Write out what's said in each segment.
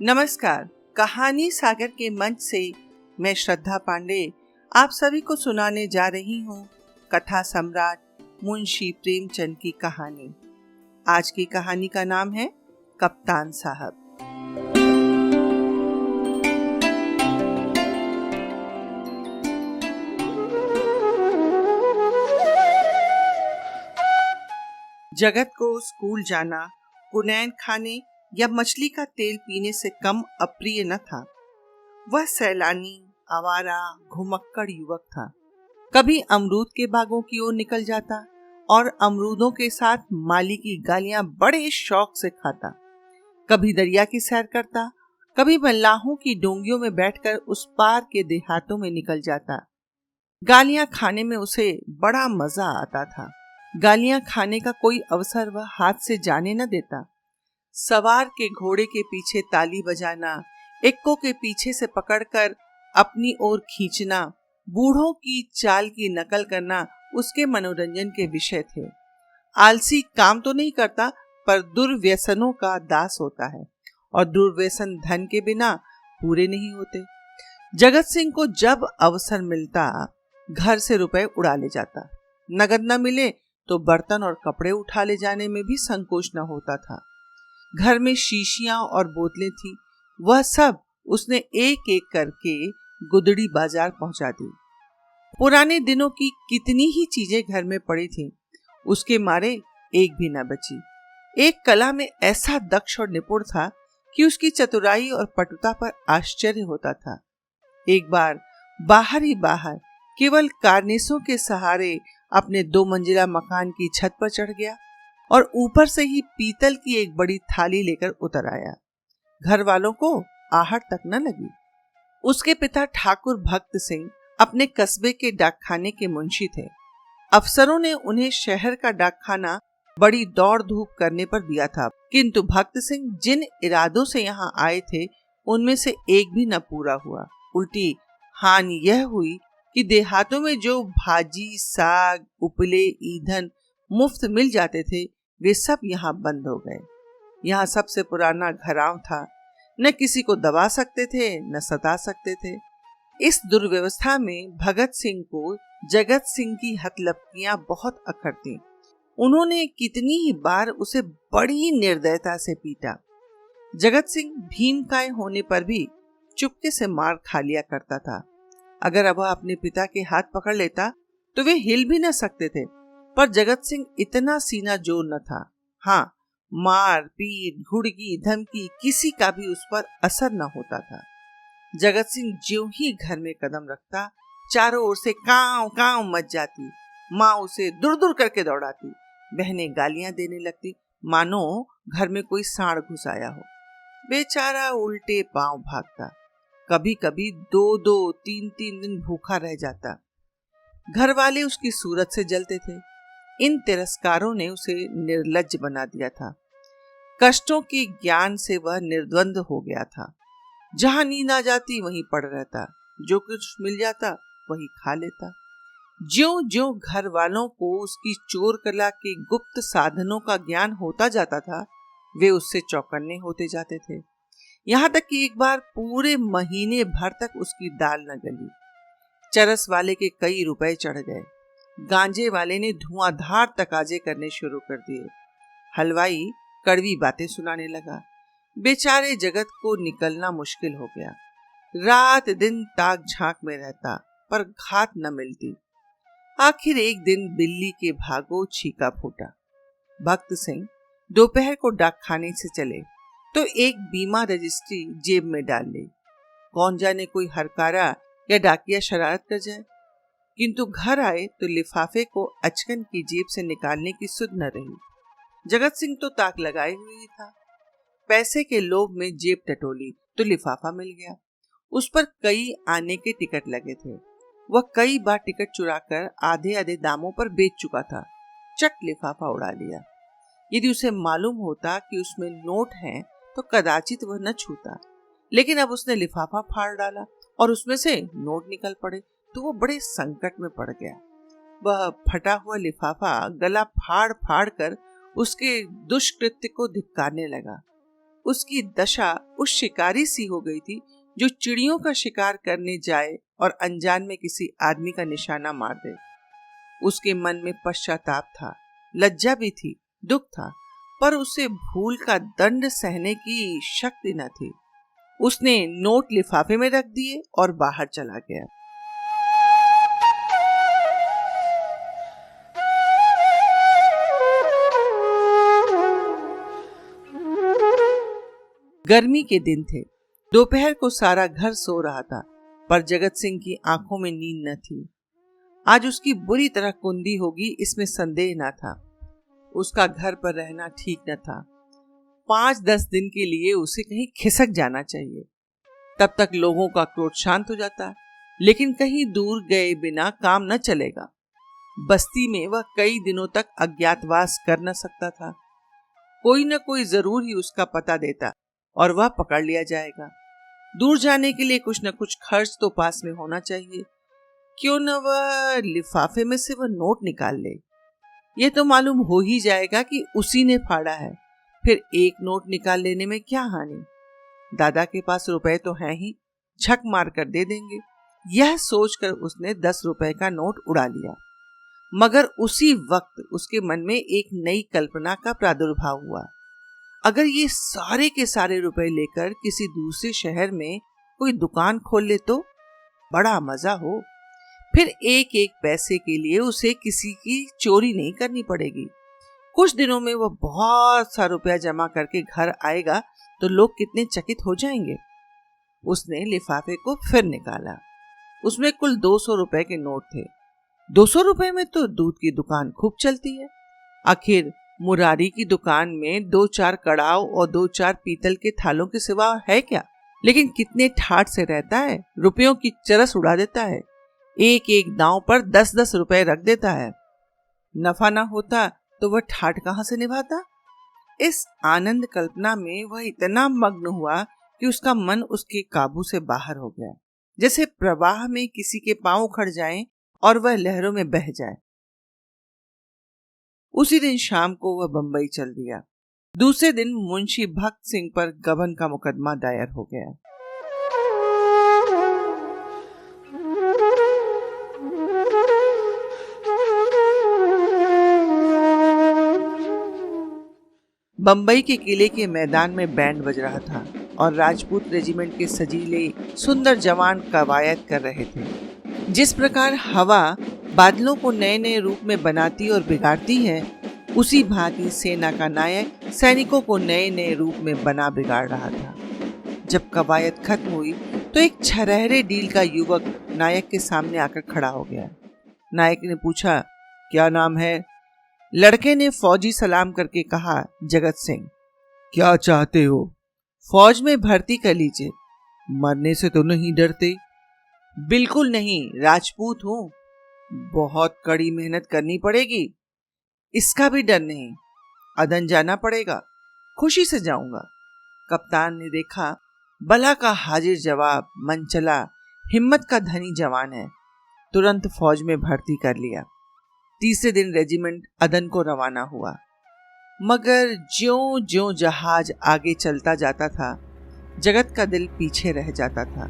नमस्कार। कहानी सागर के मंच से मैं श्रद्धा पांडे आप सभी को सुनाने जा रही हूँ कथा सम्राट मुंशी प्रेमचंद की कहानी। आज की कहानी का नाम है कप्तान साहब। जगत को स्कूल जाना, कुनैन खाने या मछली का तेल पीने से कम अप्रिय न था। वह सैलानी, आवारा, घुमक्कड़ युवक था। कभी अमरूद के बागों की ओर निकल जाता और अमरूदों के साथ माली की गालियां बड़े शौक से खाता। कभी दरिया की सैर करता, कभी मल्लाहों की डोंगियों में बैठकर उस पार के देहातों में निकल जाता। गालियां खाने में उसे बड़ा मजा आता था। गालियां खाने का कोई अवसर वह हाथ से जाने न देता। सवार के घोड़े के पीछे ताली बजाना, एक्को के पीछे से पकड़कर अपनी ओर खींचना, बूढ़ों की चाल की नकल करना उसके मनोरंजन के विषय थे। आलसी काम तो नहीं करता, पर दुर्व्यसनों का दास होता है और दुर्व्यसन धन के बिना पूरे नहीं होते। जगत सिंह को जब अवसर मिलता घर से रुपए उड़ा ले जाता। नगद न मिले तो बर्तन और कपड़े उठा ले जाने में भी संकोच न होता था। घर में शीशियां और बोतलें थी, वह सब उसने एक एक करके गुदड़ी बाजार पहुंचा दी। पुराने दिनों की कितनी ही चीजें घर में पड़ी थीं, उसके मारे एक भी न बची। एक कला में ऐसा दक्ष और निपुण था कि उसकी चतुराई और पटुता पर आश्चर्य होता था। एक बार बाहर ही बाहर केवल कार्निसों के सहारे अपने 2 मंजिला मकान की छत पर चढ़ गया और ऊपर से ही पीतल की एक बड़ी थाली लेकर उतर आया। घर वालों को आहट तक न लगी। उसके पिता ठाकुर भक्त सिंह अपने कस्बे के डाकखाने के मुंशी थे। अफसरों ने उन्हें शहर का डाकखाना बड़ी दौड़ धूप करने पर दिया था, किंतु भक्त सिंह जिन इरादों से यहाँ आए थे उनमें से एक भी न पूरा हुआ। उल्टी हानि यह हुई कि देहातों में जो भाजी, साग, उपले, ईंधन मुफ्त मिल जाते थे वे सब यहाँ बंद हो गए। यहाँ सबसे पुराना घराव था, न किसी को दबा सकते थे न सता सकते थे। इस दुर्व्यवस्था में भगत सिंह को जगत सिंह की हतलपकियां बहुत अखरती। उन्होंने कितनी ही बार उसे बड़ी निर्दयता से पीटा। जगत सिंह भीमकाय होने पर भी चुपके से मार खा लिया करता था। अगर वह अपने पिता के हाथ पकड़ लेता तो वे हिल भी न सकते थे, पर जगत सिंह इतना सीना जोर न था। हाँ, मार पीट, घुड़की, धमकी किसी का भी उस पर असर न होता था। जगत सिंह ज्यों ही घर में कदम रखता, चारों ओर से कांव कांव मच जाती। माँ उसे दूर दूर करके दौड़ाती, बहनें गालियां देने लगती, मानो घर में कोई सांड घुस आया हो। बेचारा उल्टे पांव भागता, कभी कभी 2-2, 3-3 दिन भूखा रह जाता। घर वाले उसकी सूरत से जलते थे। इन तिरस्कारों ने उसे निर्लज्ज बना दिया था। कष्टों के ज्ञान से वह निर्द्वंद हो गया था। जहां नींद आ जाती वहीं पड़ रहता, जो कुछ मिल जाता वही खा लेता। ज्यों ज्यों घर वालों को उसकी चोर कला के गुप्त साधनों का ज्ञान होता जाता था, वे उससे चौकन्ने होते जाते थे। यहाँ तक कि एक बार पूरे महीने भर तक उसकी दाल न गली। चरस वाले के कई रुपए चढ़ गए। गांजे वाले ने धुआंधार तकाजे करने शुरू कर दिए। हलवाई कड़वी बातें सुनाने लगा। बेचारे जगत को निकलना मुश्किल हो गया। रात दिन ताक झांक में रहता, पर घात न मिलती। आखिर एक दिन बिल्ली के भागो छीका फूटा। भक्त सिंह दोपहर को डाकखाने से चले तो एक बीमा रजिस्ट्री जेब में डाल ली। कौन जाने कोई हरकारा या डाकिया शरारत कर जाए। किंतु घर आए तो लिफाफे को अचकन की जेब से निकालने की सुध न रही। जगत सिंह तो ताक लगाए हुए ही था। पैसे के लोभ में जेब टटोली तो लिफाफा मिल गया। उस पर कई आने के टिकट लगे थे। वह कई बार टिकट चुराकर आधे आधे दामों पर बेच चुका था। चट लिफाफा उड़ा लिया। यदि उसे मालूम होता कि उसमें नोट हैं तो कदाचित वह न छूता, लेकिन अब उसने लिफाफा फाड़ डाला और उसमें से नोट निकल पड़े तो वो बड़े संकट में पड़ गया। वह फटा हुआ लिफाफा गला फाड़ फाड़ कर उसके दुष्कृत्य को धिक्कारने लगा। उसकी दशा उस शिकारी सी हो गई थी जो चिड़ियों का शिकार करने जाए और अनजान में किसी आदमी का निशाना मार दे। उसके मन में पश्चाताप था, लज्जा भी थी, दुख था, पर उसे भूल का दंड सहने की शक्ति न थी। उसने नोट लिफाफे में रख दिए और बाहर चला गया। गर्मी के दिन थे। दोपहर को सारा घर सो रहा था, पर जगत सिंह की आंखों में नींद न थी। आज उसकी बुरी तरह कुंदी होगी, इसमें संदेह न था। उसका घर पर रहना ठीक न था। 5-10 दिन के लिए उसे कहीं खिसक जाना चाहिए, तब तक लोगों का क्रोध शांत हो जाता। लेकिन कहीं दूर गए बिना काम न चलेगा। बस्ती में वह कई दिनों तक अज्ञातवास कर न सकता था। कोई न कोई जरूर ही उसका पता देता और वह पकड़ लिया जाएगा। दूर जाने के लिए कुछ न कुछ खर्च तो पास में होना चाहिए। क्यों न वह लिफाफे में से वह नोट निकाल ले। यह तो मालूम हो ही जाएगा कि उसी ने फाड़ा है। फिर एक नोट निकाल लेने में क्या हानि। दादा के पास रुपए तो हैं ही, झक मार कर दे देंगे। यह सोचकर उसने 10 रुपए का नोट उड़ा लिया। मगर उसी वक्त उसके मन में एक नई कल्पना का प्रादुर्भाव हुआ। अगर ये सारे के सारे रुपए लेकर किसी दूसरे शहर में कोई दुकान खोल ले तो बड़ा मजा हो। फिर एक एक पैसे के लिए उसे किसी की चोरी नहीं करनी पड़ेगी। कुछ दिनों में वह बहुत सा रुपया जमा करके घर आएगा तो लोग कितने चकित हो जाएंगे। उसने लिफाफे को फिर निकाला। उसमें कुल 200 रुपए के नोट थे। 200 रुपए में तो दूध की दुकान खूब चलती है। आखिर मुरारी की दुकान में 2-4 कड़ाव और 2-4 पीतल के थालों के सिवा है क्या। लेकिन कितने ठाठ से रहता है, रुपयों की चरस उड़ा देता है। एक एक दांव पर 10-10 रुपए रख देता है। नफा ना होता तो वह ठाठ कहां से निभाता। इस आनंद कल्पना में वह इतना मग्न हुआ कि उसका मन उसके काबू से बाहर हो गया, जैसे प्रवाह में किसी के पांव उखड़ जाएं और वह लहरों में बह जाए। उसी दिन शाम को वह बंबई चल दिया। दूसरे दिन मुंशी भक्त सिंह पर गबन का मुकदमा दायर हो गया। बंबई के किले के मैदान में बैंड बज रहा था और राजपूत रेजिमेंट के सजीले सुंदर जवान कवायद कर रहे थे। जिस प्रकार हवा बादलों को नए नए रूप में बनाती और बिगाड़ती है, उसी भांति सेना का नायक सैनिकों को नए नए रूप में बना बिगाड़ रहा था। जब कवायद खत्म हुई तो एक छरहरे डील का युवक नायक के सामने आकर खड़ा हो गया। नायक ने पूछा, क्या नाम है? लड़के ने फौजी सलाम करके कहा, जगत सिंह। क्या चाहते हो? फौज में भर्ती कर लीजिए। मरने से तो नहीं डरते? बिल्कुल नहीं, राजपूत हूं। बहुत कड़ी मेहनत करनी पड़ेगी। इसका भी डर नहीं। अदन जाना पड़ेगा। खुशी से जाऊंगा। कप्तान ने देखा, बला का हाजिर जवाब, मनचला, हिम्मत का धनी जवान है। तुरंत फौज में भर्ती कर लिया। तीसरे दिन रेजिमेंट अदन को रवाना हुआ। मगर ज्यों-ज्यों जहाज आगे चलता जाता था, जगत का दिल पीछे रह जाता था।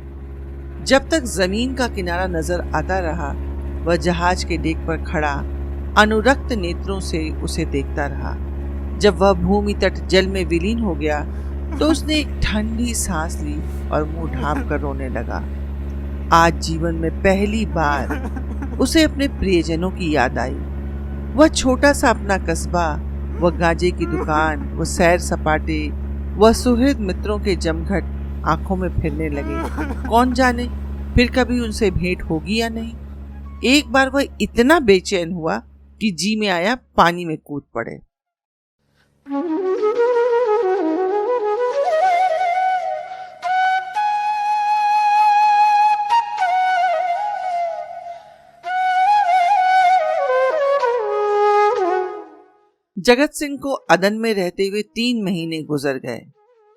जब तक जमीन का किनारा नजर आता रहा, वह जहाज के डेक पर खड़ा अनुरक्त नेत्रों से उसे देखता रहा। जब वह भूमि तट जल में विलीन हो गया तो उसने एक ठंडी सांस ली और मुंह ढांप कर रोने लगा। आज जीवन में पहली बार उसे अपने प्रियजनों की याद आई। वह छोटा सा अपना कस्बा, वह गांजे की दुकान, वह सैर सपाटे, वह सुहृद मित्रों के जमघट आंखों में फिरने लगे। कौन जाने फिर कभी उनसे भेंट होगी या नहीं। एक बार वह इतना बेचैन हुआ कि जी में आया पानी में कूद पड़े। जगत सिंह को अदन में रहते हुए 3 महीने गुजर गए।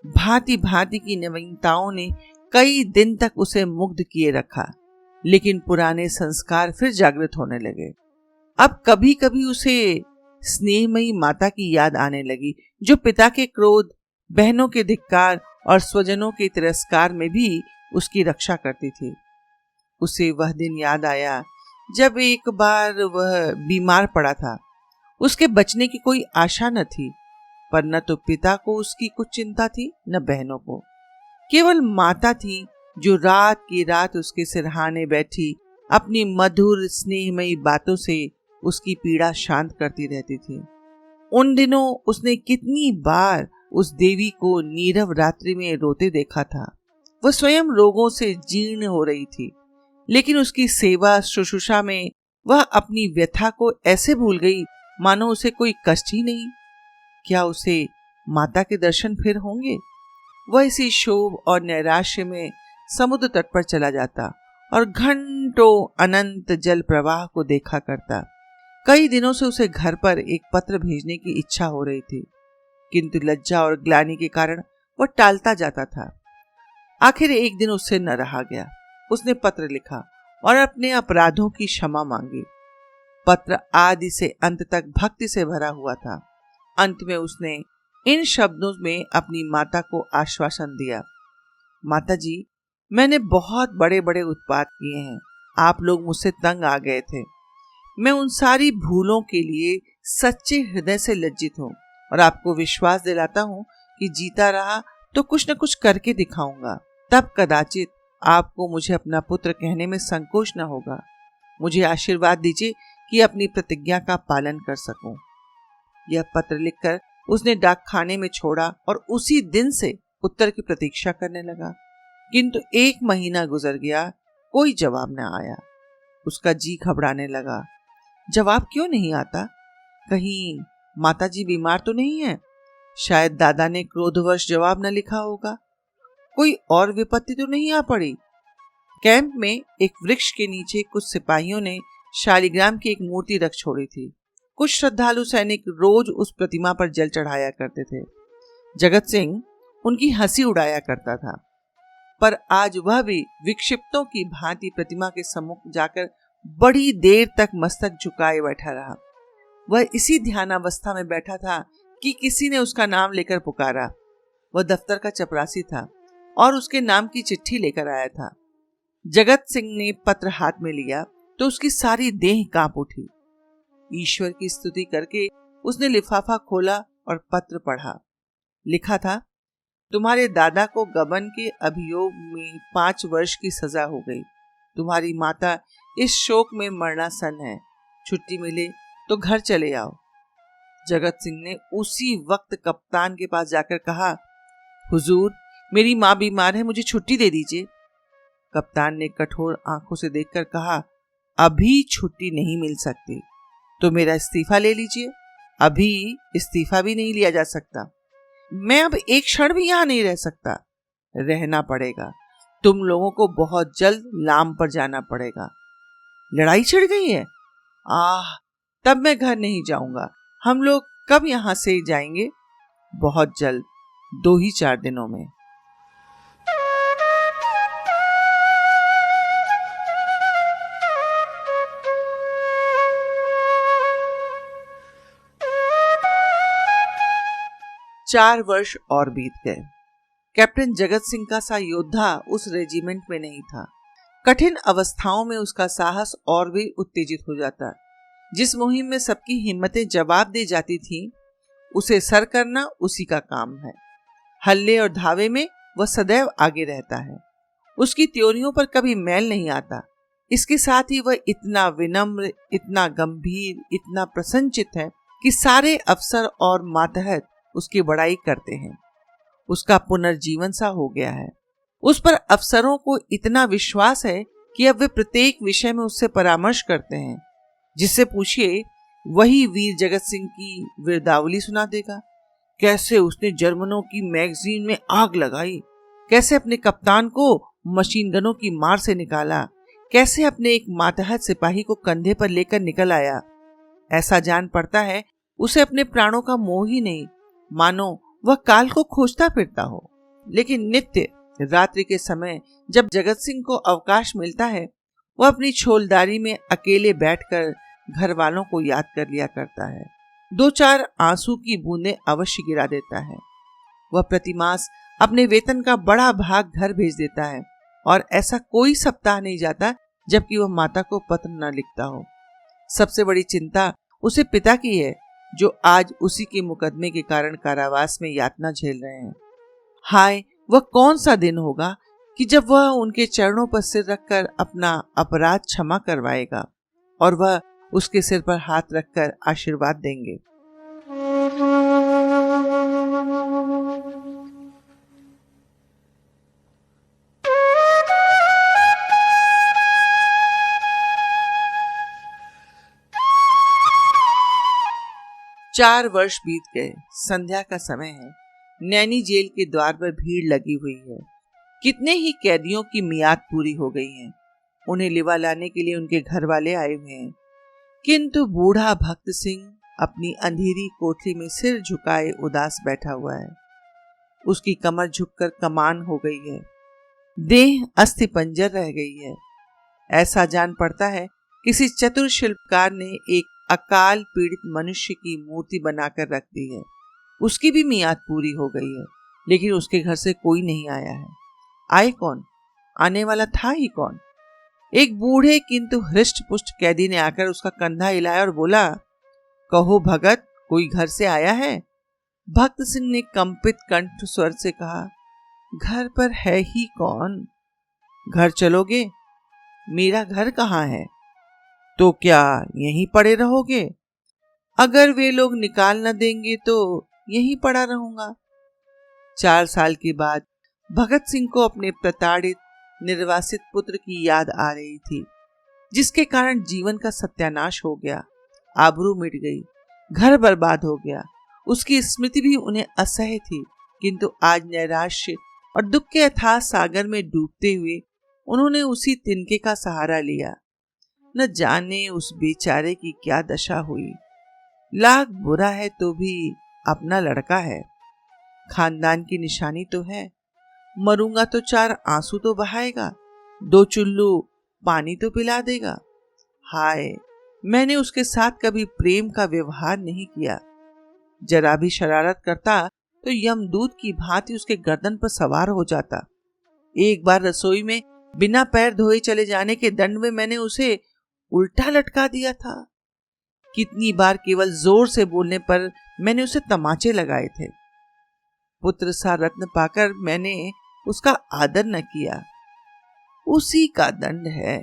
भांति भांति की नवीनताओं ने कई दिन तक उसे मुग्ध किए रखा, लेकिन पुराने संस्कार फिर जागृत होने लगे। अब कभी कभी उसे स्नेहमयी माता की याद आने लगी, जो पिता के क्रोध, बहनों के धिक्कार और स्वजनों के तिरस्कार में भी उसकी रक्षा करती थी। उसे वह दिन याद आया जब एक बार वह बीमार पड़ा था। उसके बचने की कोई आशा न थी, पर न तो पिता को उसकी कुछ चिंता थी, न बहनों को। केवल माता थी जो रात की रात उसके सिरहाने बैठी अपनी मधुर स्नेहमयी बातों से उसकी पीड़ा शांत करती रहती थी। उन दिनों उसने कितनी बार उस देवी को नीरव रात्रि में रोते देखा था। वह स्वयं रोगों से जीर्ण हो रही थी, लेकिन उसकी सेवा शुश्रूषा में वह अपनी व्यथा को ऐसे भूल गई मानो उसे कोई कष्ट ही नहीं। क्या उसे माता के दर्शन फिर होंगे? वह इसी क्षोभ और नैराश्य में समुद्र तट पर चला जाता और घंटों अनंत जल प्रवाह को देखा करता। कई दिनों से उसे घर पर एक पत्र भेजने की इच्छा हो रही थी, किंतु लज्जा और ग्लानि के कारण वह टालता जाता था। आखिर एक दिन उससे न रहा गया। उसने पत्र लिखा और अपने अपराधों की क्षमा मांगी। पत्र आदि से अंत तक भक्ति से भरा हुआ था। अंत में उसने इन शब्दों में अपनी माता को आश्वासन दिया, माता जी, मैंने बहुत बड़े बड़े उत्पात किए हैं। आप लोग मुझसे तंग आ गए थे। मैं उन सारी भूलों के लिए सच्चे हृदय से लज्जित हूँ और आपको विश्वास दिलाता हूँ कि जीता रहा तो कुछ न कुछ करके दिखाऊंगा। तब कदाचित आपको मुझे अपना पुत्र कहने में संकोच न होगा। मुझे आशीर्वाद दीजिए कि अपनी प्रतिज्ञा का पालन कर सकूं। यह पत्र लिखकर उसने डाकखाने में छोड़ा और उसी दिन से उत्तर की प्रतीक्षा करने लगा। किंतु 1 महीना गुजर गया, कोई जवाब न आया। उसका जी घबराने लगा। जवाब क्यों नहीं आता? कहीं माताजी बीमार तो नहीं है? शायद दादा ने क्रोधवश जवाब न लिखा होगा। कोई और विपत्ति तो नहीं आ पड़ी? कैंप में एक वृक्ष के नीचे कुछ सिपाहियों ने शालिग्राम की एक मूर्ति रख छोड़ी थी। कुछ श्रद्धालु सैनिक रोज उस प्रतिमा पर जल चढ़ाया करते थे। जगत सिंह उनकी हंसी उड़ाया करता था, पर आज वह भी विक्षिप्तों की भांति प्रतिमा के सम्मुख जाकर बड़ी देर तक मस्तक झुकाए बैठा रहा। वह इसी ध्यानावस्था में बैठा था कि किसी ने उसका नाम लेकर पुकारा। वह दफ्तर का चपरासी था और उसके नाम की चिट्ठी लेकर आया था। जगत सिंह ने पत्र हाथ में लिया तो उसकी सारी देह कांप उठी। ईश्वर की स्तुति करके उसने लिफाफा खोला और पत्र पढ़ा। लिखा था, तुम्हारे दादा को गबन के अभियोग में 5 वर्ष की सजा हो गई। तुम्हारी माता इस शोक में मरणासन है। छुट्टी मिले तो घर चले आओ। जगत सिंह ने उसी वक्त कप्तान के पास जाकर कहा, हुजूर, मेरी माँ बीमार है, मुझे छुट्टी दे दीजिए। कप्तान ने कठोर आंखों से देखकर कहा, अभी छुट्टी नहीं मिल सकती, तो मेरा इस्तीफा ले लीजिए। अभी इस्तीफा भी नहीं लिया जा सकता। मैं अब एक क्षण भी यहां नहीं रह सकता। रहना पड़ेगा। तुम लोगों को बहुत जल्द लाम पर जाना पड़ेगा। लड़ाई छिड़ गई है? तब मैं घर नहीं जाऊंगा। हम लोग कब यहां से जाएंगे? बहुत जल्द, 2 ही 4 दिनों में। चार वर्ष और बीत गए। कैप्टन जगत सिंह का सा योद्धा उस रेजिमेंट में नहीं था। कठिन अवस्थाओं में उसका साहस और भी उत्तेजित हो जाता। जिस मुहिम में सबकी हिम्मतें जवाब दे जाती थीं, उसे सर करना उसी का काम है। हल्ले और धावे में वह सदैव आगे रहता है। उसकी त्योरियों पर कभी मैल नहीं आता। इसके साथ ही वह इतना विनम्र, इतना गंभीर, इतना प्रसन्नचित्त है कि सारे अफसर और मातहत उसकी बड़ाई करते हैं। उसका पुनर्जीवन सा हो गया है। उस पर अफसरों को इतना विश्वास है कि अब वे प्रत्येक विषय में उससे परामर्श करते हैं। जिससे पूछिए, वही वीर जगत सिंह की वीरदावली सुना देगा। कैसे उसने जर्मनों की मैगजीन में आग लगाई, कैसे अपने कप्तान को मशीन गनों की मार से निकाला, कैसे अपने एक मातहत सिपाही को कंधे पर लेकर निकल आया। ऐसा जान पड़ता है उसे अपने प्राणों का मोह ही नहीं, मानो वह काल को खोजता फिरता हो। लेकिन नित्य रात्रि के समय जब जगत सिंह को अवकाश मिलता है, वह अपनी छोलदारी में अकेले बैठकर घर वालों को याद कर लिया करता है, 2-4 आंसू की बूंदें अवश्य गिरा देता है। वह प्रतिमास अपने वेतन का बड़ा भाग घर भेज देता है और ऐसा कोई सप्ताह नहीं जाता जबकि वह माता को पत्र न लिखता हो। सबसे बड़ी चिंता उसे पिता की है, जो आज उसी के मुकदमे के कारण कारावास में यातना झेल रहे हैं। हाय, वह कौन सा दिन होगा कि जब वह उनके चरणों पर सिर रखकर अपना अपराध क्षमा करवाएगा और वह उसके सिर पर हाथ रखकर आशीर्वाद देंगे। चार वर्ष बीत गए। संध्या का समय है। नैनी जेल के द्वार पर भीड़ लगी हुई है। कितने ही कैदियों की मियाद पूरी हो गई है। उन्हें लिवा लाने के लिए उनके घर वाले आए हुए हैं, किंतु बूढ़ा भक्त सिंह अपनी अंधेरी कोठरी में सिर झुकाए उदास बैठा हुआ है। उसकी कमर झुककर कमान हो गई है, देह अस्थि पंजर रह गई है। ऐसा जान पड़ता है किसी चतुर शिल्पकार ने एक अकाल पीड़ित मनुष्य की मूर्ति बनाकर रख दी है। उसकी भी मियाद पूरी हो गई है, लेकिन उसके घर से कोई नहीं आया है। आए कौन? आने वाला था ही कौन? एक बूढ़े किंतु हृष्ट पुष्ट कैदी ने आकर उसका कंधा हिलाया और बोला, कहो भगत, कोई घर से आया है? भक्त सिंह ने कंपित कंठ स्वर से कहा, घर पर है ही कौन? घर चलोगे? मेरा घर कहाँ है? तो क्या यहीं पड़े रहोगे? अगर वे लोग निकाल न देंगे तो यहीं पड़ा रहूंगा। 4 साल के बाद भगत सिंह को अपने प्रताड़ित निर्वासित पुत्र की याद आ रही थी, जिसके कारण जीवन का सत्यानाश हो गया, आबरू मिट गई, घर बर्बाद हो गया। उसकी स्मृति भी उन्हें असह्य थी, किंतु आज नैराश्य और दुख के अथाह सागर में डूबते हुए उन्होंने उसी तिनके का सहारा लिया। न जाने उस बेचारे की क्या दशा हुई। लाख बुरा है तो भी अपना लड़का है, खानदान की निशानी तो है। मरूंगा तो 4 आंसू तो बहाएगा, 2 चुल्लू पानी तो पिला देगा। हाय, मैंने उसके साथ कभी प्रेम का व्यवहार नहीं किया। जरा भी शरारत करता तो यमदूत की भांति उसके गर्दन पर सवार हो जाता। एक बार रसोई में बिना पैर धोए चले जाने के दंड में मैंने उसे उल्टा लटका दिया था। कितनी बार केवल जोर से बोलने पर मैंने उसे तमाचे लगाए थे। पुत्र सा रत्न पाकर मैंने उसका आदर न किया। उसी का दंड है।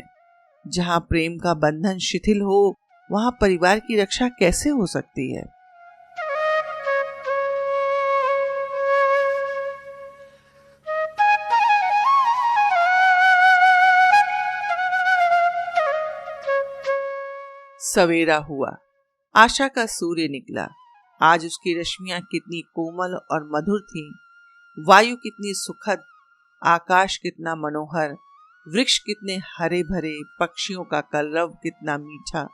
जहां प्रेम का बंधन शिथिल हो, वहां परिवार की रक्षा कैसे हो सकती है? सवेरा हुआ। आशा का सूर्य निकला। आज उसकी रश्मियां कितनी कोमल और मधुर थीं, वायु कितनी सुखद, आकाश कितना मनोहर, वृक्ष कितने हरे भरे, पक्षियों का कलरव कितना मीठा।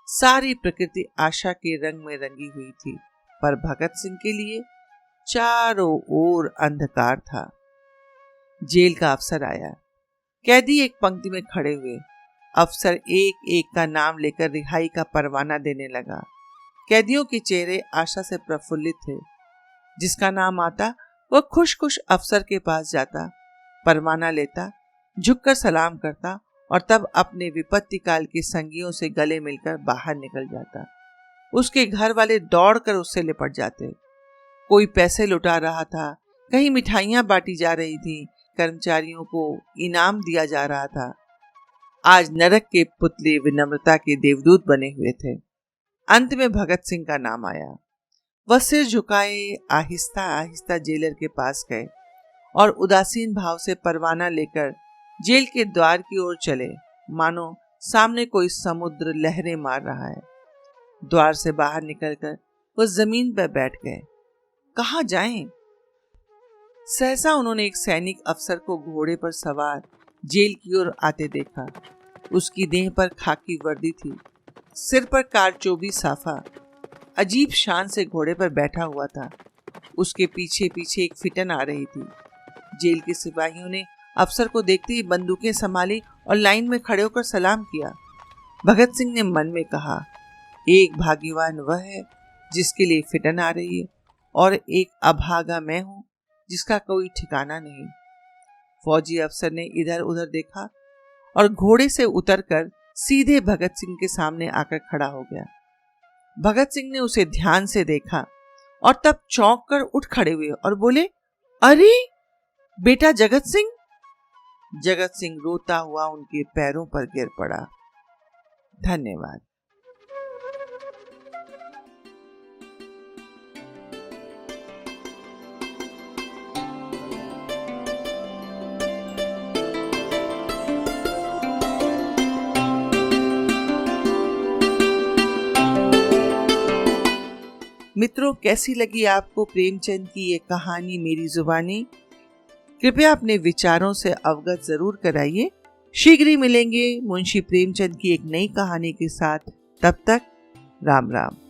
सारी प्रकृति आशा के रंग में रंगी हुई थी, पर भगत सिंह के लिए चारों ओर अंधकार था। जेल का अफसर आया। कैदी एक पंक्ति में खड़े हुए। अफसर एक एक का नाम लेकर रिहाई का परवाना देने लगा। कैदियों के चेहरे आशा से प्रफुल्लित थे। जिसका नाम आता वह खुश खुश अफसर के पास जाता, परवाना लेता, झुककर सलाम करता और तब अपने विपत्ति काल के संगियों से गले मिलकर बाहर निकल जाता। उसके घर वाले दौड़कर उससे लिपट जाते। कोई पैसे लुटा रहा था, कहीं मिठाइयां बांटी जा रही थी, कर्मचारियों को इनाम दिया जा रहा था। आज नरक के पुतले विनम्रता के देवदूत बने हुए थे। अंत में भगत सिंह का नाम आया। वह सिर झुकाए आहिस्ता आहिस्ता जेलर के पास गए और उदासीन भाव से परवाना लेकर जेल के द्वार की ओर चले, मानो सामने कोई समुद्र लहरें मार रहा है। द्वार से बाहर निकलकर वह जमीन पर बैठ गए। कहाँ जाएं? सहसा उन्होंने एक सैनिक अफसर को घोड़े पर सवार जेल की ओर आते देखा। उसकी देह पर खाकी वर्दी थी, सिर पर कारचोबी साफा, अजीब शान से घोड़े पर बैठा हुआ था। उसके पीछे पीछे एक फिटन आ रही थी। जेल के सिपाहियों ने अफसर को देखते ही बंदूकें संभाली और लाइन में खड़े होकर सलाम किया। भगत सिंह ने मन में कहा, एक भाग्यवान वह है जिसके लिए फिटन आ रही है और एक अभागा मैं हूं जिसका कोई ठिकाना नहीं। फौजी अफसर ने इधर उधर देखा और घोड़े से उतरकर सीधे भगत सिंह के सामने आकर खड़ा हो गया। भगत सिंह ने उसे ध्यान से देखा और तब चौंक कर उठ खड़े हुए और बोले, अरे बेटा जगत सिंह। जगत सिंह रोता हुआ उनके पैरों पर गिर पड़ा। धन्यवाद। मित्रों, कैसी लगी आपको प्रेमचंद की ये कहानी मेरी जुबानी? कृपया अपने विचारों से अवगत जरूर कराइए। शीघ्र ही मिलेंगे मुंशी प्रेमचंद की एक नई कहानी के साथ। तब तक राम राम।